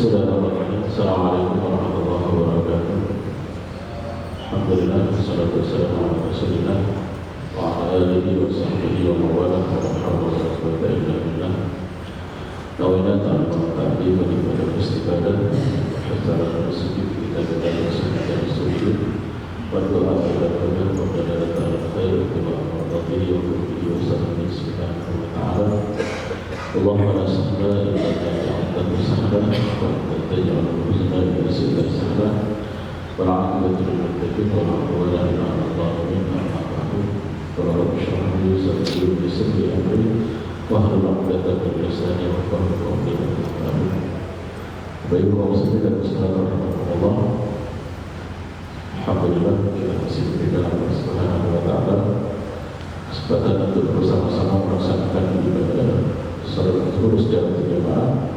Bismillahirrahmanirrahim. Assalamualaikum warahmatullahi wabarakatuh. Alhamdulillah, wassalatu wassalamu ala Rasulillah wa ala alihi wa sahbihi wa mawalah wa la hawla wa la quwwata illa billah. Nawaitu ta'lim wa ibadah istiqadah hatta al-sujud kita berada di sujud wa doa kepada wa pada khair wa radhihi wa bihi wa sallallahu subhanahu wa ta'ala. Allahumma la sahla illa ma ja'altahu sahlan wa anta taj'alul huzna idza shi'ta sahlan wal 'aqibatu lil muttaqin wa la hawla illa billahi amma ba'du. Rabbi shrah li sadri wa yassir li amri wahlul 'uqdatam min lisani yafqahu qawli. Baik, kaum muslimin dan muslimat rahimakumullah. Alhamdulillah, kita masih diberikan Allah Subhanahu wa taala kesempatan untuk bersama-sama melaksanakan ibadah salat zuhur secara berjamaah,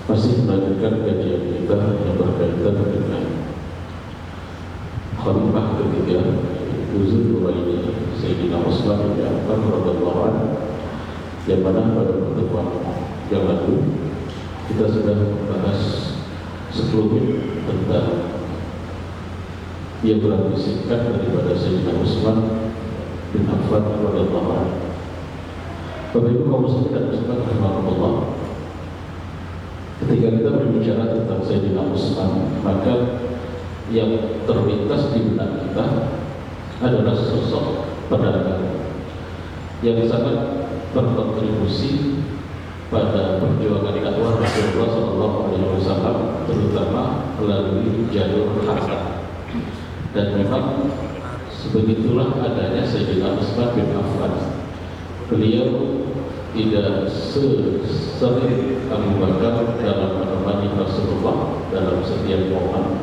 masih melanjutkan kajian kita yang berkaitan dengan khalifah ketiga Dzulqarnain Sayyidina Utsman bin Affan radhiyallahu anhu, yang mana pada pertemuan yang lalu kita sudah membahas sekelumit tentang biografi singkat daripada Sayyidina Utsman bin Affan radhiyallahu anhu. Bapak Ibu kaum muslimin dan muslimat rahimakumullah, ketika kita berbicara tentang Sayyidina Utsman, maka yang terlintas di benak kita adalah sosok pedagang yang sangat berkontribusi pada perjuangan dakwah Rasulullah SAW, terutama melalui jalur harta. Dan memang sebegitulah adanya Sayyidina Utsman bin Affan. Beliau tidak sesering Abu Bakar dalam menemani Rasulullah dalam setiap momen.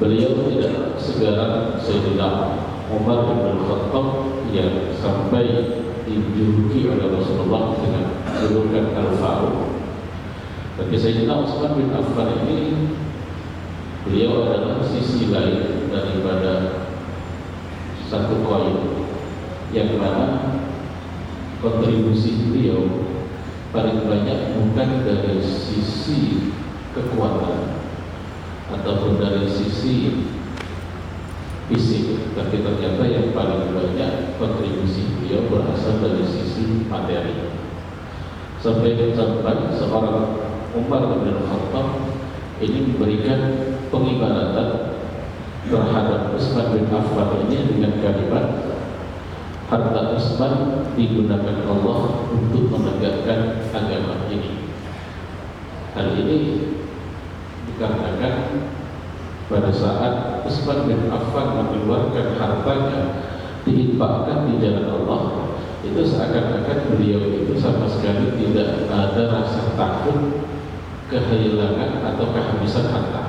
Beliau tidak segarang Sayyidina Umar bin Khattab yang sampai dijuluki oleh Rasulullah dengan julukan Al-Faruq. Tapi Sayyidina Utsman bin Affan ini, beliau adalah sisi lain daripada satu koin, yang mana kontribusi beliau paling banyak bukan dari sisi kekuatan ataupun dari sisi fisik, tapi ternyata yang paling banyak kontribusi beliau berasal dari sisi materi. Sampai seorang Umar bin Khattab ini memberikan pengibaratan terhadap Utsman bin Affan ini dengan kalimat, harta Utsman digunakan Allah untuk menegakkan agama ini. Hal ini dikarenakan pada saat Utsman bin Affan mengeluarkan hartanya diinfakkan di jalan Allah, itu seakan-akan beliau itu sama sekali tidak ada rasa takut kehilangan atau kehabisan harta.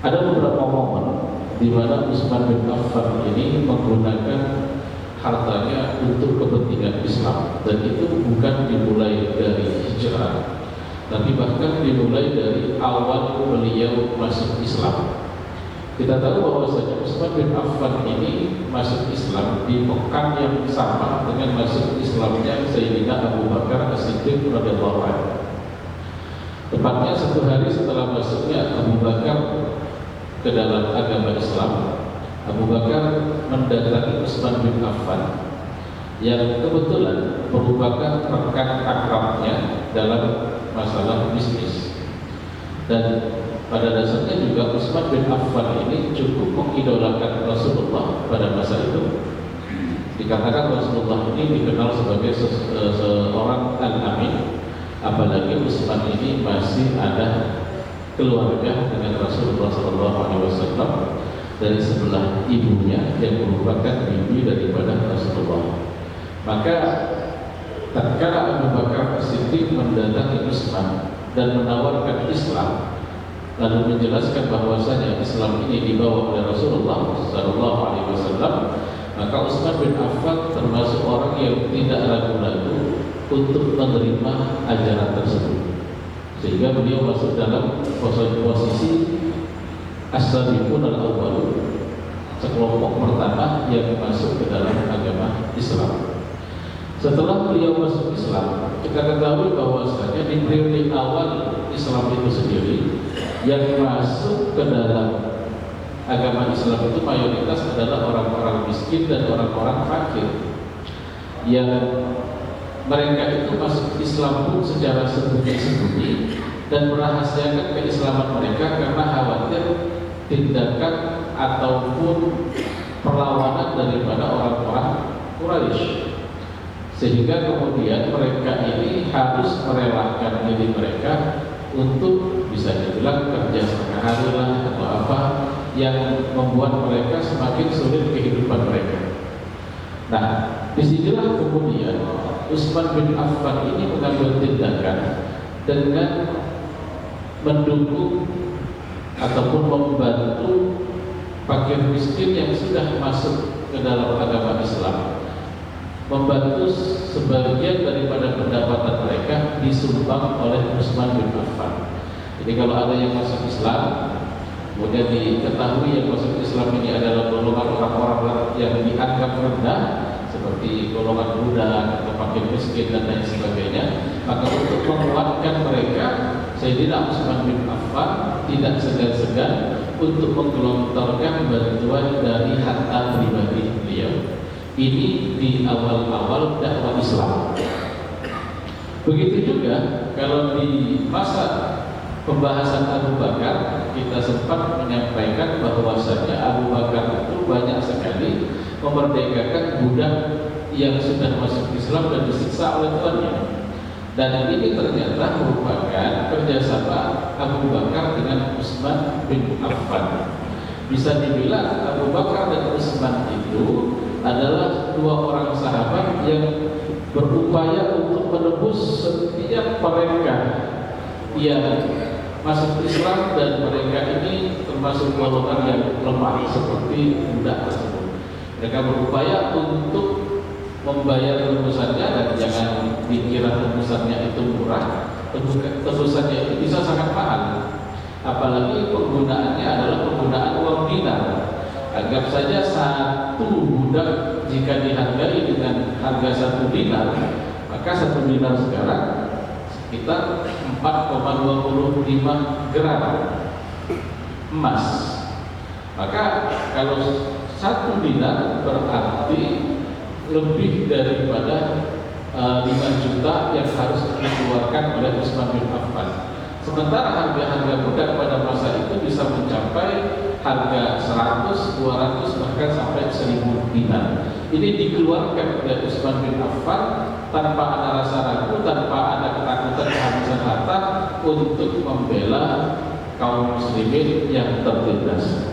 Ada beberapa momen di mana Utsman bin Affan ini menggunakan hartanya untuk kepentingan Islam, dan itu bukan dimulai dari hijrah, tapi bahkan dimulai dari awal beliau masuk Islam. Kita tahu bahwasanya Utsman bin Affan ini masuk Islam di pekan yang sama dengan masuk Islamnya Sayyidina Abu Bakar As-Siddiq radhiyallahu anhu. Tepatnya satu hari setelah masuknya Abu Bakar ke dalam agama Islam, Abu Bakar mendatangi Utsman bin Affan yang kebetulan merupakan rekan akrabnya dalam masalah bisnis. Dan pada dasarnya juga Utsman bin Affan ini cukup mengidolakan Rasulullah pada masa itu. Dikatakan Rasulullah ini dikenal sebagai seorang al-amin, apalagi Utsman ini masih ada keluarga dengan Rasulullah SAW dari sebelah ibunya yang merupakan bibi daripada Rasulullah. Maka tatkala Abu Bakar As-Siddiq mendatangi Utsman dan menawarkan Islam, lalu menjelaskan bahwasanya Islam ini dibawa oleh Rasulullah SAW, maka Utsman bin Affan termasuk orang yang tidak ragu-ragu untuk menerima ajaran tersebut, sehingga beliau masuk dalam posisi as-sabiqun al-awwalun, sekelompok pertama yang masuk ke dalam agama Islam. Setelah beliau masuk Islam, kita ketahui bahwasanya di periode awal Islam itu sendiri yang masuk ke dalam agama Islam itu mayoritas adalah orang-orang miskin dan orang-orang fakir, yang mereka itu masuk Islam pun secara sembunyi-sembunyi dan merahasiakan keislaman mereka karena khawatir tindakan ataupun perlawanan daripada orang-orang Quraisy. Sehingga kemudian mereka ini harus merelakan diri mereka untuk bisa dibilang kerja setengah hari lah atau apa yang membuat mereka semakin sulit kehidupan mereka. Nah, disinilah kemudian Utsman bin Affan ini mengambil tindakan dengan mendukung ataupun membantu fakir miskin yang sudah masuk ke dalam agama Islam, membantu sebagian daripada pendapatan mereka disumbang oleh Utsman bin Affan. Jadi kalau ada yang masuk Islam, kemudian diketahui yang masuk Islam ini adalah golongan orang-orang yang dianggap rendah, seperti golongan budak atau fakir miskin dan lain sebagainya, maka untuk menguatkan mereka, Sayyidina Utsman bin Affan tidak segan-segan untuk menggelontorkan bantuan dari harta pribadi beliau. Ini di awal-awal dakwah Islam. Begitu juga kalau di masa pembahasan Abu Bakar, kita sempat menyampaikan bahwasanya Abu Bakar itu banyak sekali memerdekakan budak yang sudah masuk Islam dan disiksa oleh tuannya. Dan ini ternyata merupakan kerjasama Abu Bakar dengan Utsman bin Affan. Bisa dibilang Abu Bakar dan Utsman itu adalah dua orang sahabat yang berupaya untuk menebus setiap mereka yang masuk Islam, dan mereka ini termasuk golongan yang lemah seperti budak tersebut. Mereka berupaya untuk membayar tebusannya, dan jangan dikira tebusannya itu murah. Tebusannya itu bisa sangat mahal, apalagi penggunaannya adalah penggunaan uang dinar. Anggap saja satu budak jika dihargai dengan harga 1 dinar, maka 1 dinar sekarang sekitar 4,25 gram emas. Maka kalau 1 dinar berarti lebih daripada 5 juta yang harus dikeluarkan oleh Utsman bin Affan. Sementara harga-harga budak pada masa itu bisa mencapai harga 100, 200, bahkan sampai 1000 dinar. Ini dikeluarkan oleh Utsman bin Affan tanpa ada rasa ragu, tanpa ada ketakutan kehabisan harta untuk membela kaum muslimin yang tertindas.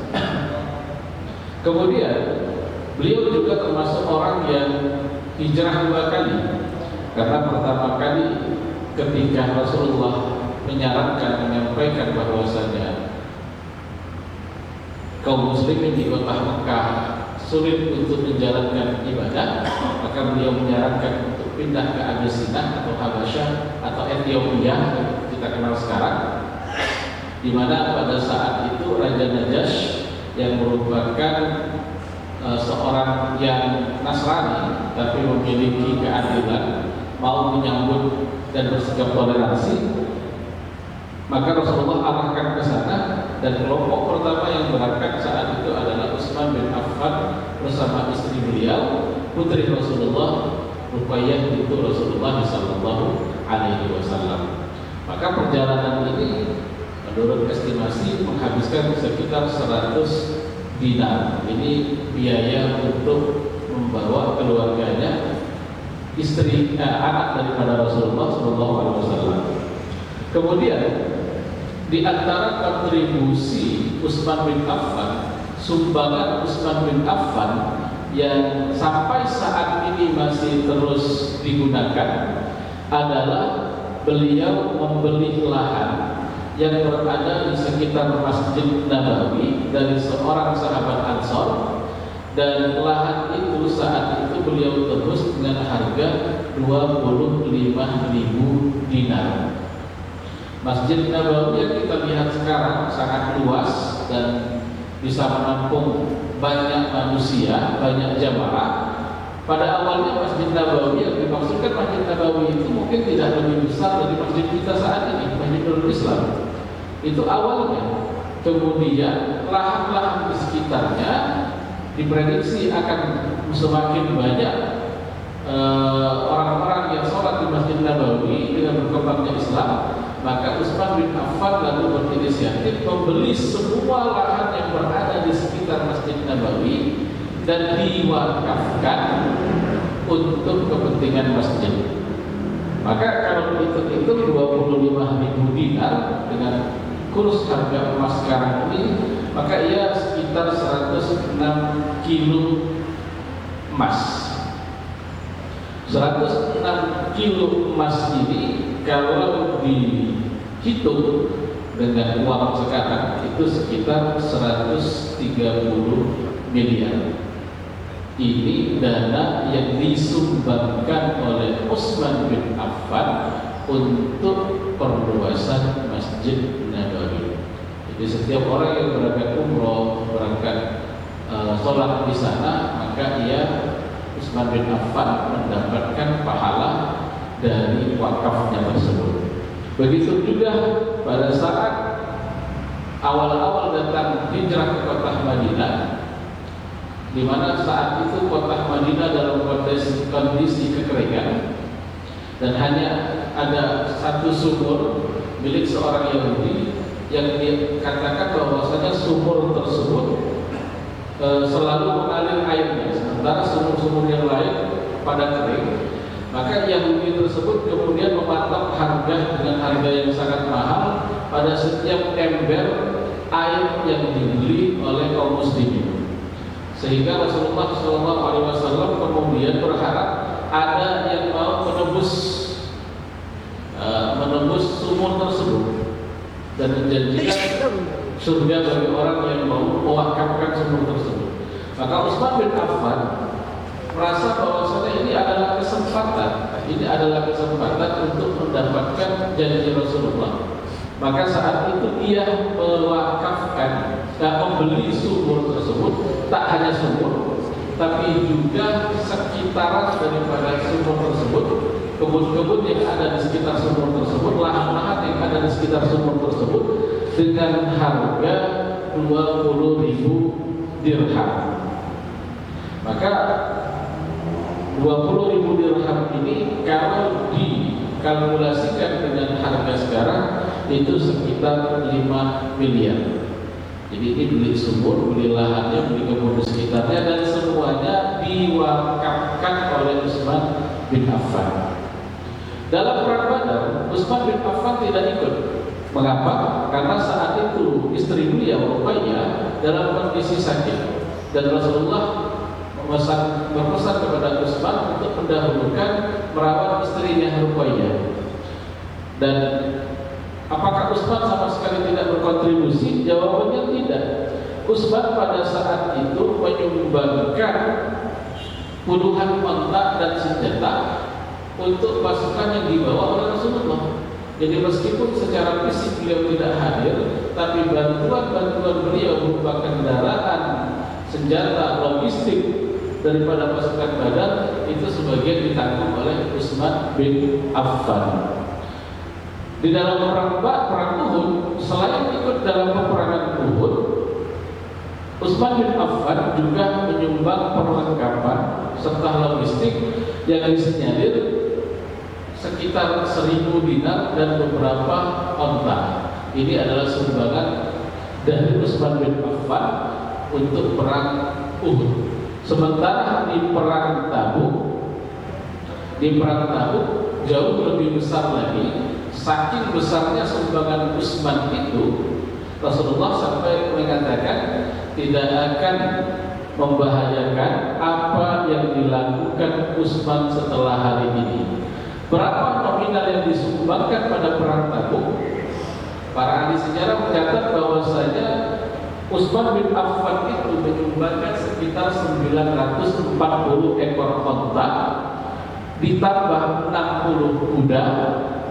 Kemudian beliau juga termasuk orang yang hijrah 2 kali. Karena pertama kali ketika Rasulullah menyampaikan bahwasanya kaum muslimin di kota Mekah sulit untuk menjalankan ibadah, maka beliau menyarankan untuk pindah ke Abyssinia atau Habasyah atau Ethiopia yang kita kenal sekarang, di mana pada saat itu Raja Najasyi yang merupakan seorang yang Nasrani tapi memiliki keadilan, mau menyambut dan bersikap toleransi, maka Rasulullah arahkan ke sana, dan kelompok pertama yang berangkat saat itu adalah Utsman bin Affan bersama istri beliau, putri Rasulullah, Ruqayyah bintu Rasulullah sallallahu alaihi wasallam. Maka perjalanan ini menurut estimasi menghabiskan sekitar 100 dinar. Ini biaya untuk membawa keluarganya, anak daripada Rasulullah sallallahu alaihi wasallam. Kemudian di antara kontribusi Utsman bin Affan, sumbangan Utsman bin Affan yang sampai saat ini masih terus digunakan adalah beliau membeli lahan yang berada di sekitar Masjid Nabawi dari seorang sahabat Ansor, dan lahan itu saat itu beliau tebus dengan harga 25.000 dinar. Masjid Nabawi yang kita lihat sekarang sangat luas dan bisa menampung banyak manusia, banyak jamaah. Pada awalnya Masjid Nabawi yang dimaksudkan Masjid Nabawi itu mungkin tidak lebih besar dari masjid kita saat ini, Masjid Nurul Islam. Itu awalnya. Kemudian lahan-lahan di sekitarnya diprediksi akan semakin banyak orang-orang yang sholat di Masjid Nabawi dengan berkembangnya Islam. Maka Utsman bin Affan lalu berinisiatif membeli semua lahan yang berada di sekitar Masjid Nabawi dan diwakafkan untuk kepentingan masjid. Maka kalau dihitung 25.000 dinar dengan kurs harga emas sekarang ini, maka ia sekitar 106 kilo emas. 106 kilo emas ini kalau dihitung dengan uang sekarang itu sekitar 130 miliar. Ini dana yang disumbangkan oleh Utsman bin Affan untuk perluasan Masjid Nabawi. Jadi setiap orang yang berangkat umroh, berangkat sholat di sana, maka ia Utsman bin Affan mendapatkan pahala dari wakafnya tersebut. Begitu juga pada saat awal-awal datang hijrah ke kota Madinah, di mana saat itu kota Madinah dalam kondisi kekeringan dan hanya ada satu sumur milik seorang Yahudi yang dikatakan bahwasanya sumur tersebut selalu mengalir airnya, sementara sumur-sumur yang lain pada kering. Maka Yahudi tersebut kemudian mematok harga dengan harga yang sangat mahal pada setiap ember air yang dibeli oleh kaum muslimin. Sehingga Rasulullah SAW kemudian berharap ada yang mau menebus sumur tersebut dan menjanjikan surga bagi orang yang mau mewakafkan sumur tersebut. Maka Utsman bin Affan merasa bahwasanya ini adalah kesempatan untuk mendapatkan janji Rasulullah. Maka saat itu ia mewakafkan dan membeli sumur tersebut, tak hanya sumur, tapi juga sekitaran daripada sumur tersebut, kebun-kebun yang ada di sekitar sumur tersebut, lahan-lahan yang ada di sekitar sumur tersebut, dengan harga 20.000 dirham. Maka 20.000 dirham ini kalau dikalkulasikan dengan harga sekarang itu sekitar 5 miliar. Jadi ini beli sumur, beli lahannya, beli kebun di sekitarnya, dan semuanya diwakafkan oleh Utsman bin Affan. Dalam perang Badar, Utsman bin Affan tidak ikut. Mengapa? Karena saat itu istri beliau Ruqayyah dalam kondisi sakit dan Rasulullah berpesan kepada Utsman untuk mendahulukan merawat istrinya Ruqayyah. Dan apakah Utsman sama sekali tidak berkontribusi? Jawabannya tidak. Utsman pada saat itu menyumbangkan puluhan onta dan senjata untuk pasukan yang dibawa oleh Rasulullah. Jadi meskipun secara fisik beliau tidak hadir, tapi bantuan beliau berupa kendaraan, senjata, logistik daripada pasukan Badar itu sebagian ditanggung oleh Utsman bin Affan. Di dalam perang Uhud, selain ikut dalam peperangan Uhud, Utsman bin Affan juga menyumbang perlengkapan serta logistik yang disinyalir sekitar 1.000 dinar dan beberapa onta. Ini adalah sumbangan dari Utsman bin Affan untuk perang Uhud. Sementara di perang Tabuk jauh lebih besar lagi. Saking besarnya sumbangan Utsman itu, Rasulullah sampai mengatakan tidak akan membahayakan apa yang dilakukan Utsman setelah hari ini. Berapa nominal yang disumbangkan pada perang Tabuk? Para ahli sejarah mencatat bahwasanya Utsman bin Affan itu menyumbangkan sekitar 940 ekor onta, ditambah 60 kuda,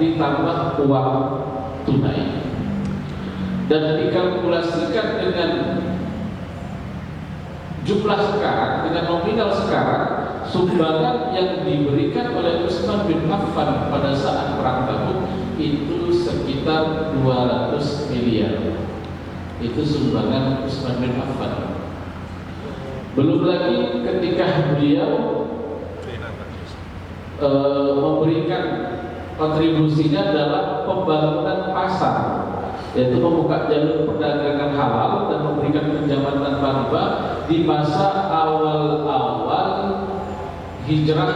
ditambah uang tunai. Dan dikalkulasikan dengan jumlah sekarang, dengan nominal sekarang, sumbangan yang diberikan oleh Utsman bin Affan pada saat perang Tabuk itu sekitar 200 miliar. Itu sumbangan Utsman bin Affan. Belum lagi ketika beliau memberikan kontribusinya dalam pembangunan pasar, yaitu membuka jalur perdagangan halal dan memberikan pinjaman tanpa riba di masa awal-awal hijrah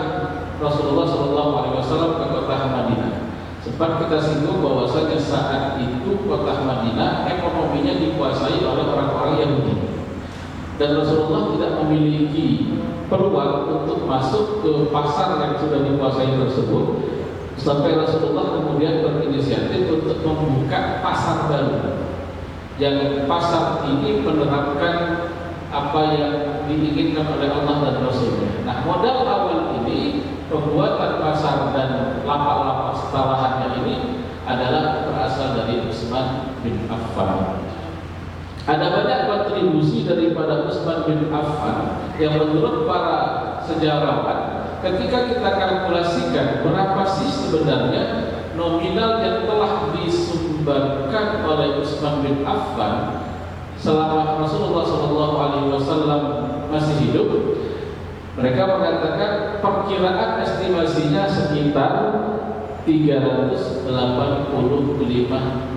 Rasulullah SAW ke kota Madinah. Sempat kita singgung bahwasanya saat itu kota Madinah ekonominya dikuasai oleh orang-orang Yahudi, dan Rasulullah tidak memiliki peluang untuk masuk ke pasar yang sudah dikuasai tersebut, sampai Rasulullah kemudian berinisiatif untuk membuka pasar baru, yang pasar ini menerapkan apa yang diinginkan oleh Allah dan Rasulnya. Nah, modal awal ini, pembuatan pasar dan lapak-lapak sekalahannya ini adalah berasal dari Utsman bin Affan. Ada banyak kontribusi daripada Utsman bin Affan yang menurut para sejarawan, ketika kita kalkulasikan berapa sih sebenarnya nominal yang telah disumbangkan oleh Utsman bin Affan selama Rasulullah SAW masih hidup, mereka mengatakan perkiraan estimasinya sekitar 385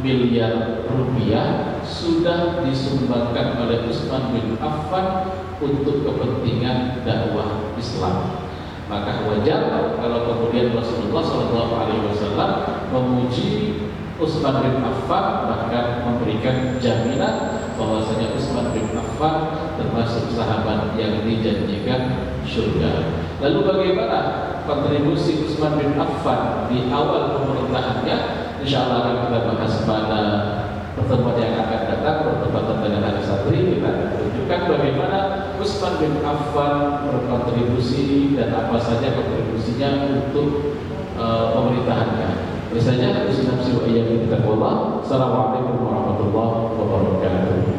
miliar rupiah sudah disumbangkan oleh Utsman bin Affan untuk kepentingan dakwah Islam. Maka wajar kalau kemudian Rasulullah SAW memuji Utsman bin Affan, bahkan memberikan jaminan bahwasanya Utsman bin Affan termasuk sahabat yang dijanjikan surga. Lalu bagaimana kontribusi Utsman bin Affan di awal pemerintahannya? Insyaallah akan kita bahas pada pertemuan yang akan datang, bertepatan dengan hari Sabri. Kita akan tunjukkan bagaimana Utsman bin Affan berkontribusi dan apa saja kontribusinya untuk pemerintahannya. Misalnya, Assalamualaikum warahmatullahi wabarakatuh.